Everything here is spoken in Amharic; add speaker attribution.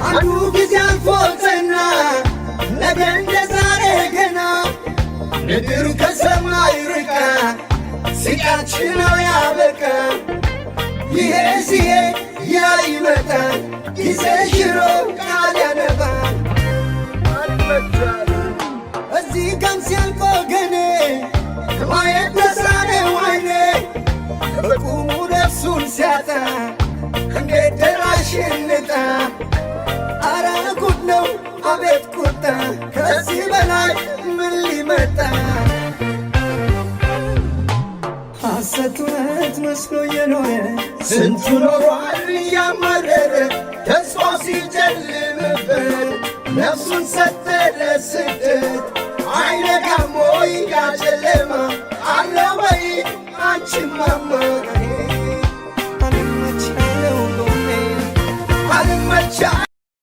Speaker 1: አንዱ ጊዜ አልፎትና ነገ እንደ ዛሬ ገና ምድር ከሰማይ ርቃ ስቃችን ነው ያበቃ ይሄ ሲሄድ ያ ይመጣል ጊዜ ሽሮ ቃል ያነባል እዚህ ጋም ሲያልቅ ወገኔ ማየት ተሳነው ዓይኔ በቁሙ ነፍሱን ሲያጣ እንዴት ደራሽ እንጣ አረ ጉድ ነው አቤት ቁጣ ከዚህ በላይ ምን ሊመጣ ሐሰት እውነት መስሎ የኖረ ስንቱ ኖሯል እያማረረ ተስፋ ሲጨልምበት ነፍሱን ሰጠ ለስደት አይነጋም ወይ ያ ጨለማ አለ ወይ አንቺ ማማ